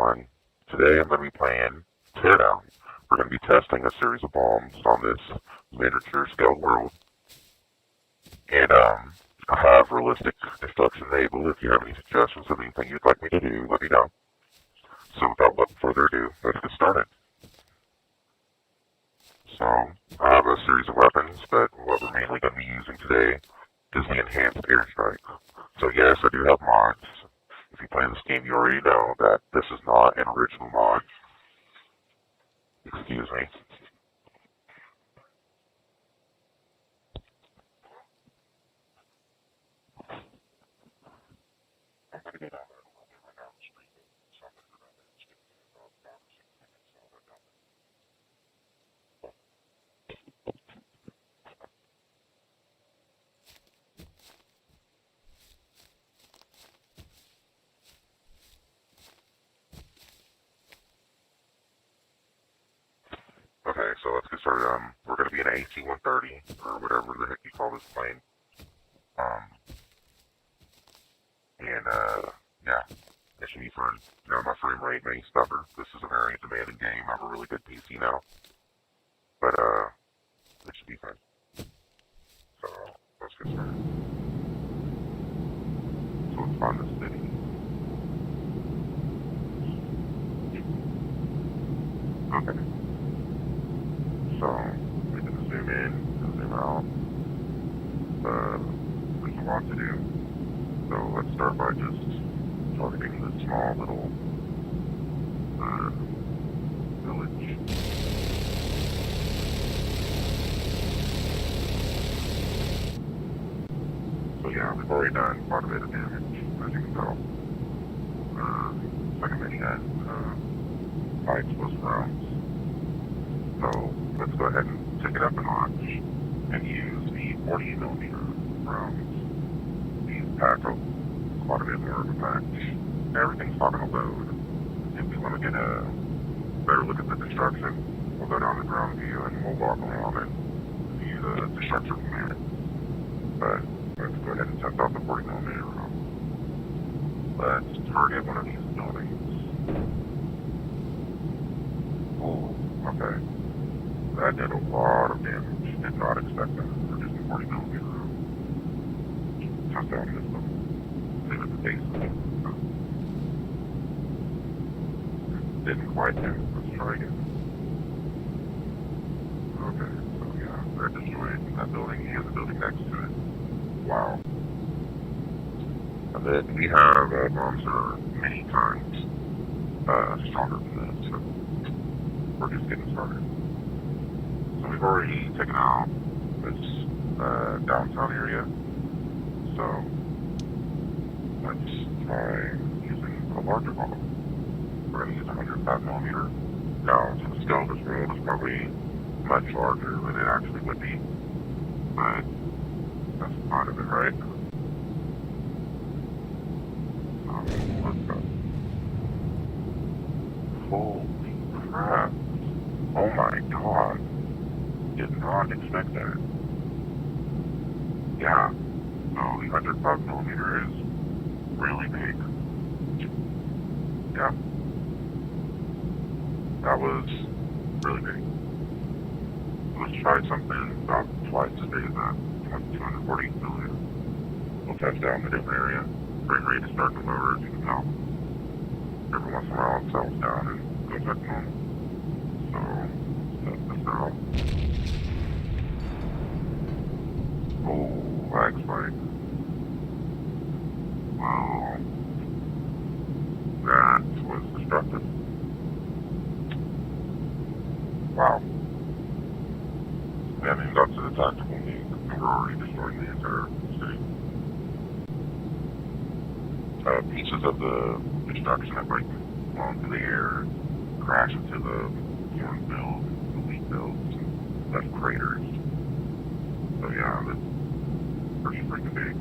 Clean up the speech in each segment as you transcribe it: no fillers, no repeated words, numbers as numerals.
everyone. Today I'm going to be playing Teardown. We're going to be testing a series of bombs on this miniature scale world. And I have realistic instructions enabled. If you have any suggestions of anything you'd like me to do, let me know. So without further ado, let's get started. So I have a series of weapons, but what we're mainly going to be using today is the enhanced airstrike. So yes, I do have mods. If you play this game, you already know that this is not an original mod. Excuse me. Okay, so let's get started. We're going to be an AC-130, or whatever the heck you call this plane. Um, yeah, it should be fun. Now, my frame rate may suffer. This is a very demanding game. I have a really good PC now. But, it should be fun. So, let's get started. So, let's find the city. Okay. So, we can zoom in and zoom out. There's a lot to do. So, let's start by just targeting this small little village. So yeah, we've already done quite a bit of damage, as you can tell. Second mini had high explosive rounds. So let's go ahead and take it up a notch and use the 40mm rounds. These pack up quite a bit more of a patch. Everything's not going to load. If we want to get a better look at the destruction, we'll go down the ground view and we'll walk around and view the destruction from there. But let's go ahead and test out the 40mm round. Let's target one of these buildings. Oh, okay. That did a lot of damage. Did not expect that for just a 40mm round. Test out this one. Save it the base of it. Didn't quite do. Let's try again. Okay, so yeah, that destroyed that building and the building next to it. Wow. And then we have bombs that are many times stronger than this, so we're just getting started. So we've already taken out this downtown area, so let's try using a larger bomb. We're going to use 105mm. Now, to the scale of this world is probably much larger than it actually would be, but that's the point of it, right? Let's go. Holy crap. Oh my god. Did not expect that. Yeah. No, the 105mm is really big. Yeah. That was really big. Let's try something about twice as big as that. 240mm. We'll test down the different area. Frame rate is starting to lower, as you can tell. Every once in a while it settles down and goes back to normal. So, test this out. Oh, lag spike. Wow. That was destructive. Wow. We haven't even got to the tactical nuke, and we're already destroying the entire city. Pieces of the destruction that break onto the air, crash into the foreign builds, the wheat builds, and left craters. So yeah, that's pretty freaking big.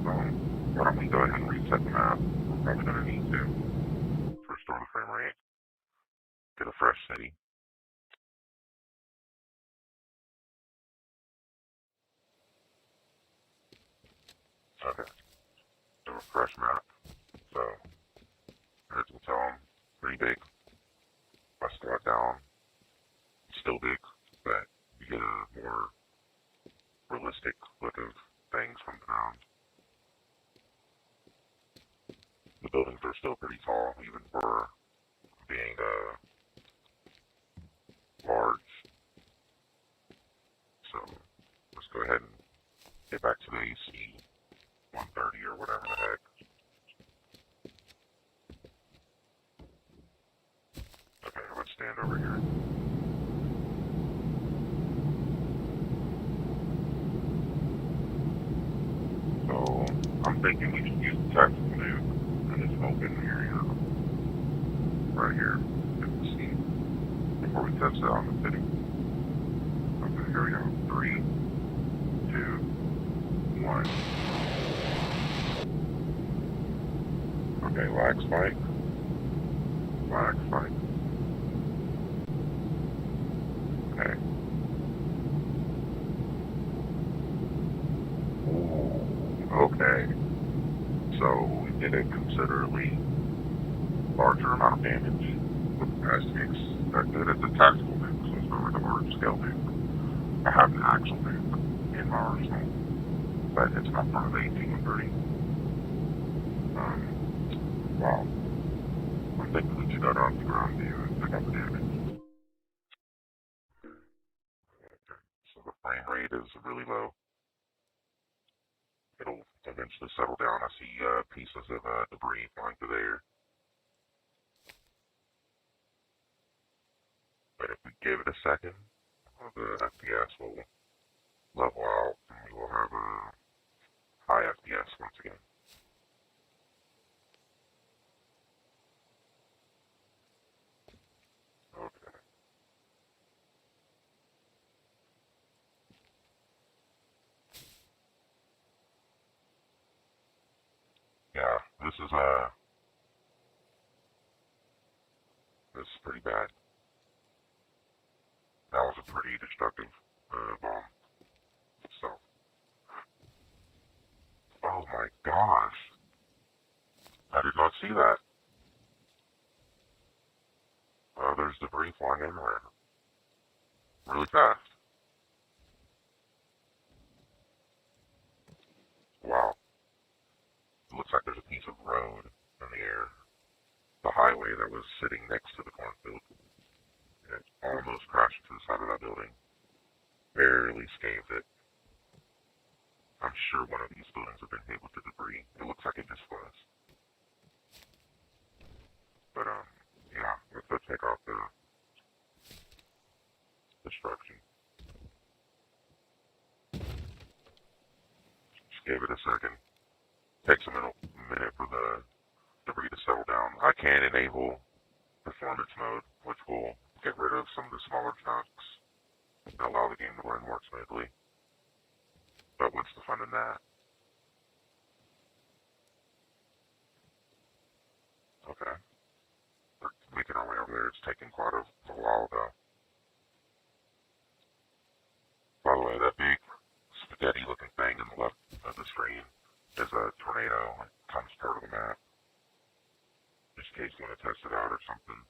So why don't we go ahead and reset the map? We're probably going to need to restore the frame rate, get a fresh city. Okay. a fresh map, so as we'll tell them, pretty big. If I slow it down, it's still big, but you get a more realistic look of things from the ground. The buildings are still pretty tall, even for being large. So let's go ahead and get back to the AC 130 or whatever the heck. Okay, let's stand over here. So I'm thinking we should use the tactical nuke in this open area right here in the scene before we test it on the city. Okay, here we go. 3, 2, 1. Okay, lag spike. Lag spike. Okay. Ooh, okay. So we did a considerably larger amount of damage as to be expected. It's a tactical nuke, so it's not like a large scale nuke. I have an actual nuke in my arsenal, but it's not part of the 1830. Wow. I'm thinking we should go down to the ground view and pick up the damage. Okay. So the frame rate is really low. It'll eventually settle down. I see pieces of debris flying through the air. But if we give it a second, the FPS will level out and we will have a high FPS once again. Okay. Yeah, this is pretty bad. That was a pretty destructive bomb. So, oh my gosh, I did not see that. There's debris flying everywhere, really fast. Wow, it looks like there's a piece of road in the air. The highway that was sitting next to the cornfield. It almost crashed into the side of that building. Barely scathed it. I'm sure one of these buildings have been hit with the debris. It looks like it just was. But, yeah, let's go check out the destruction. Just gave it a second. Takes a minute for the debris to settle down. I can enable performance mode, which will get rid of some of the smaller chunks and allow the game to run more smoothly. But what's the fun in that? Okay. We're making our way over there. It's taking quite a while, though. By the way, that big spaghetti-looking thing in the left of the screen is a tornado. It becomes part of the map. Just in case you want to test it out or something.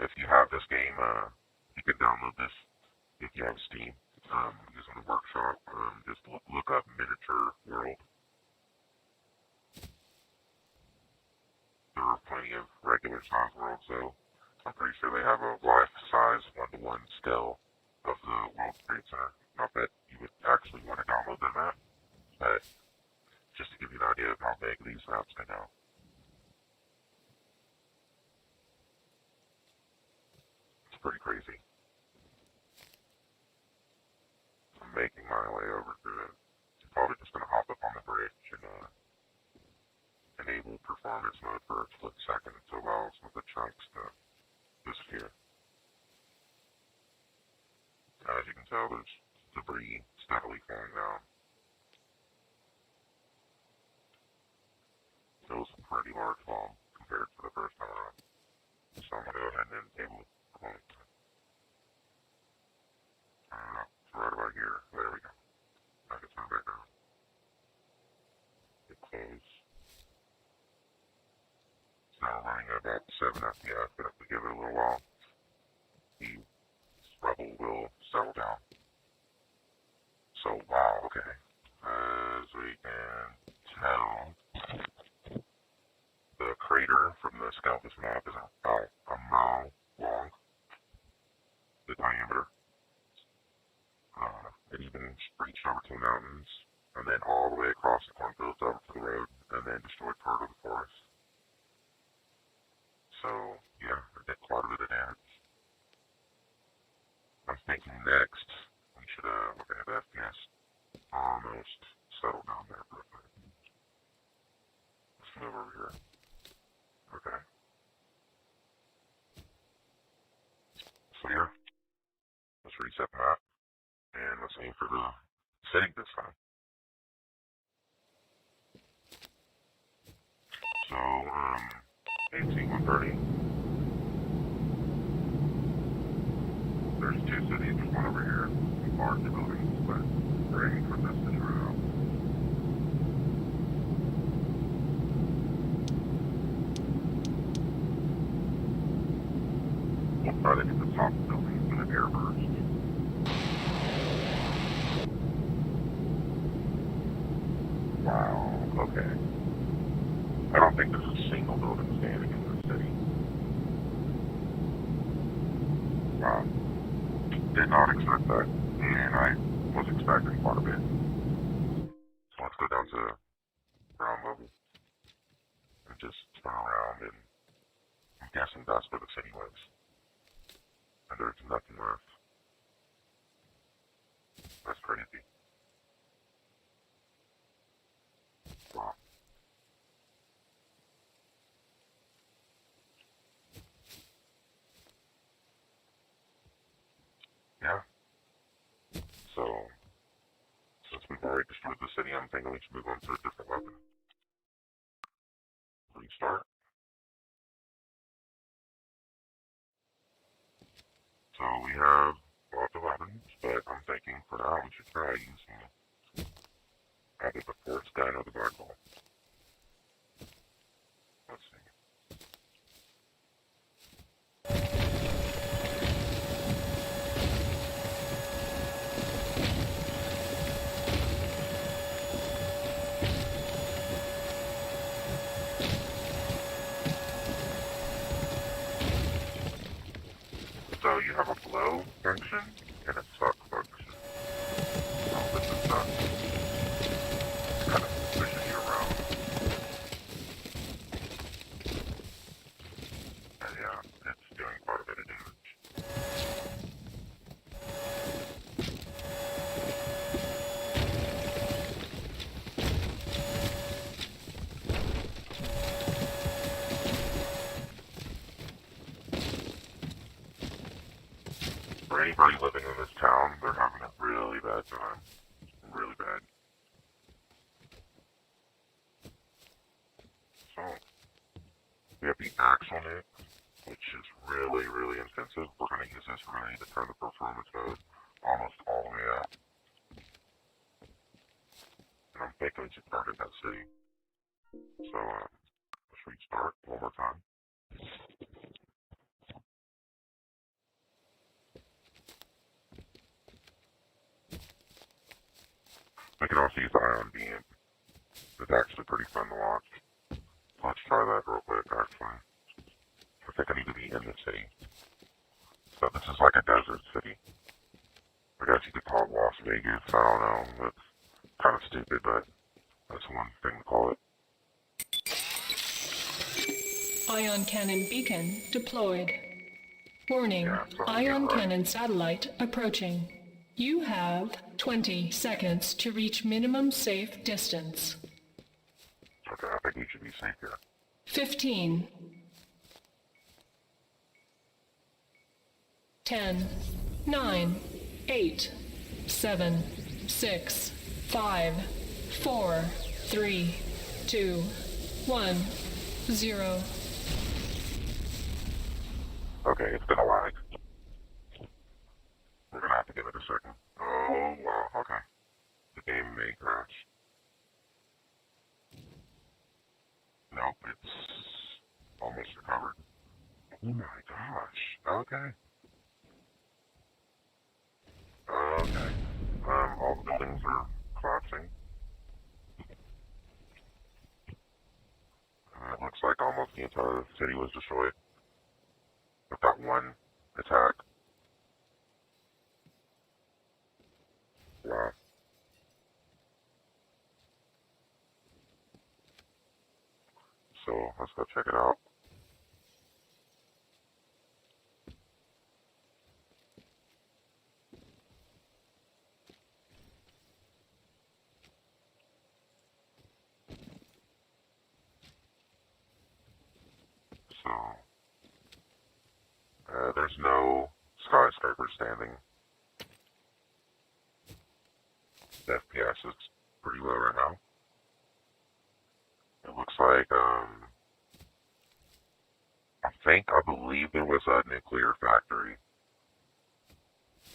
If you have this game, you can download this if you have Steam. Using the workshop, just look up Miniature World. There are plenty of regular size worlds, so I'm pretty sure they have a life-size 1-to-1 scale of the World Trade Center. Not that you would actually want to download that map, but just to give you an idea of how big these maps can go. It's pretty crazy. I'm making my way over to it. I'm probably just going to hop up on the bridge and enable performance mode for a split second to allow some of the chunks to disappear. As you can tell, there's debris steadily falling down. It was a pretty large bomb compared to the first time around. So I'm going to go ahead and enable performance mode. It's right about here. There we go. I can turn back on. running at about 7 FPS, but if we give it a little while, the rubble will settle down. So, wow, okay. As we can tell, the crater from the Scalpus map is about a mile long, the diameter. It even reached over to the mountains, and then all the way across the cornfields over to the road, and then destroyed part of the forest. So, yeah, it did quite a bit of damage. I'm thinking next, we should look at the FPS. Almost settled down there for a bit. Let's move over here. Okay. So, yeah, let's reset the map, and let's aim for the city this time. So, AC-130. There's 2 cities, there's one over here, large buildings, but we're aiming for this city right now. We'll try to hit the top building with an air burst. Wow, okay. I don't think there's a single building standing in this city. Wow. Did not expect that, and I was expecting quite a bit. So let's go down to ground level and just turn around, and I'm guessing that's where the city was. And there's nothing left. That's crazy. Wow. Yeah. So, since we've already destroyed the city, I'm thinking we should move on to a different weapon. Restart. So we have lots of weapons, but I'm thinking for now we should try using either the force gun or the black ball. Let's see. So you have a blow function and a suck function. So this is kind of pushes you around. And yeah, it's doing quite a bit of damage. For anybody living in this town, they're having a really bad time. Really bad. So, we have the actual nuke, which is really, really intensive. We're going to use this. We're going to need to turn the performance mode almost all the way out. And I'm thinking we should target that city. So, let's restart one more time. We can also use the ion beam. It's actually pretty fun to watch. Let's try that real quick, actually. I think I need to be in the city. So this is like a desert city. I guess you could call it Las Vegas. I don't know. That's kind of stupid, but that's one thing to call it. Ion cannon beacon deployed. Warning, Yeah, so ion cannon satellite approaching. You have 20 seconds to reach minimum safe distance. Okay, I think we should be safe here. 15. 10, 9, 8, 7, 6, 5, 4, 3, 2, 1, 0. Okay, it's gonna lag. We're gonna have to give it a second. Oh, wow, okay. The game may crash. Nope, it's Almost recovered. Oh my gosh. Okay. Okay. All the buildings are collapsing. It looks like almost the entire city was destroyed. With that one attack. Wow. So let's go check it out. So, there's no skyscraper standing. The FPS is pretty low right now. It looks like, I believe there was a nuclear factory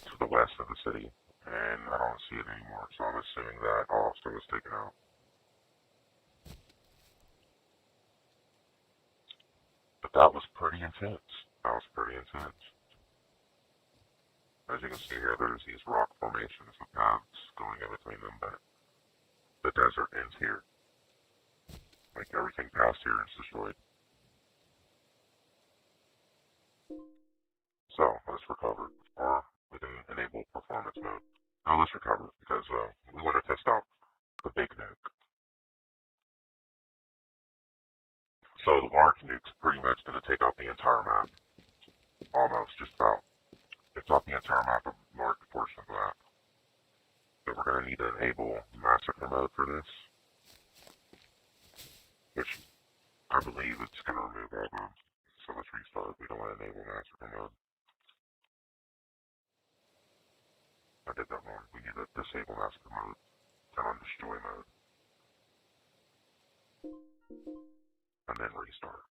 to the west of the city, and I don't see it anymore, so I'm assuming that also was taken out. But that was pretty intense. That was pretty intense. As you can see here, there's these rock formations with paths going in between them, but the desert ends here. Like everything past here is destroyed. So let's recover, or we can enable performance mode. Now let's recover because we want to test out the big nuke. So the large nuke's pretty much going to take out the entire map, almost just about. It's off the entire map of large portion of the map. So we're going to need to enable massacre mode for this, which I believe it's going to remove all the. So let's restart. We don't want to enable massacre mode. I did that wrong. We need to disable massacre mode, turn on destroy mode, and then restart.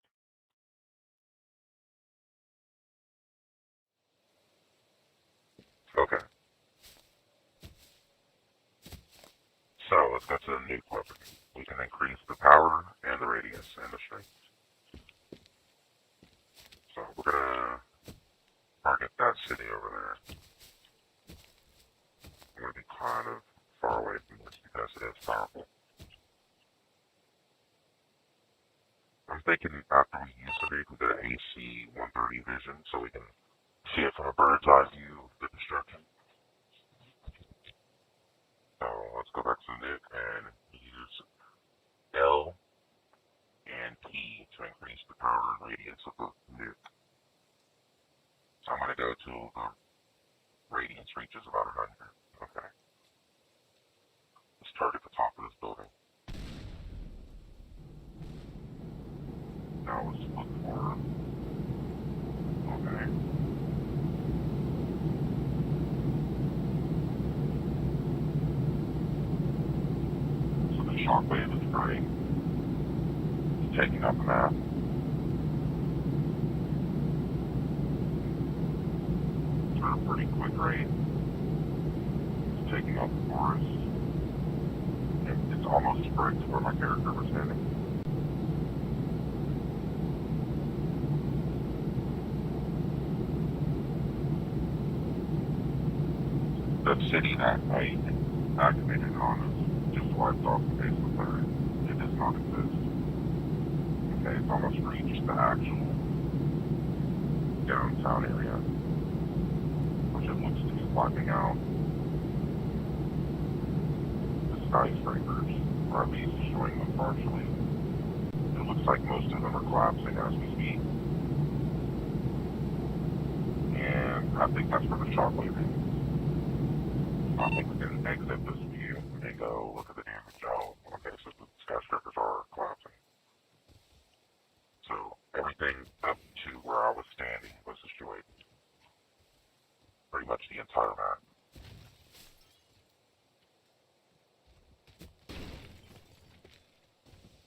Okay. So let's go to the nuke weapon. We can increase the power and the radius and the strength. So we're gonna target that city over there. I'm gonna be kind of far away from this because it is powerful. I'm thinking after we use the vehicle, get an AC 130 vision so we can see it from a bird's eye view of the destruction. So let's go back to the nuke and use L and P to increase the power and radius of the nuke. So I'm gonna go to the radius reaches about 100. Okay. Let's target the top of this building. Now let's look for. Okay. So the shockwave is spreading. It's taking up the map. At a pretty quick rate. It's taking up the forest. And it's almost spread to where my character was standing. The city that I activated on is just wiped off the face of the planet. It does not exist. Okay, it's almost reached the actual downtown area, which it looks to be wiping out the skyscrapers, or at least destroying them partially. It looks like most of them are collapsing as we speak. And I think that's where the shockwave is. I think we can exit this view and go look at the damage. Oh, okay, so the skyscrapers are collapsing. So everything up to where I was standing was destroyed. Pretty much the entire map.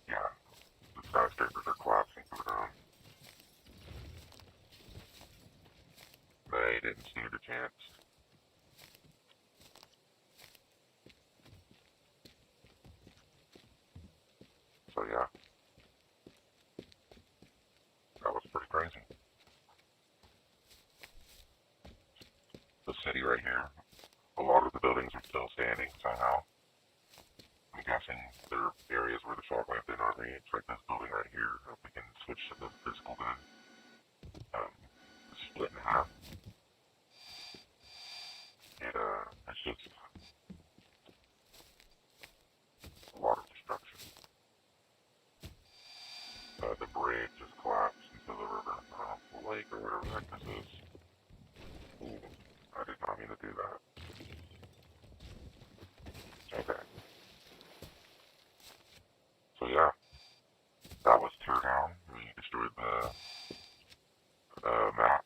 Yeah, the skyscrapers are collapsing to the ground. They didn't stand a chance. So yeah. crazy. The city right here, a lot of the buildings are still standing somehow. I'm guessing there are areas where the shock lamp didn't reach, like this building right here. We can switch to the physical then. Split in half. It's just a lot of destruction. The bridge just collapsed into the river, the lake, or whatever the heck this is. Ooh, I did not mean to do that. Okay. So yeah, that was Teardown. We destroyed the map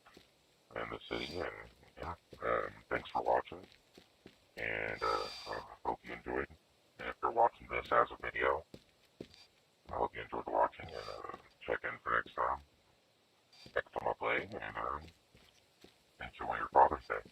and the city, and yeah, thanks for watching, and I hope you enjoyed. And if you're watching this as a video, I hope you enjoyed watching, and check in for next time I play, and enjoy your Father's Day.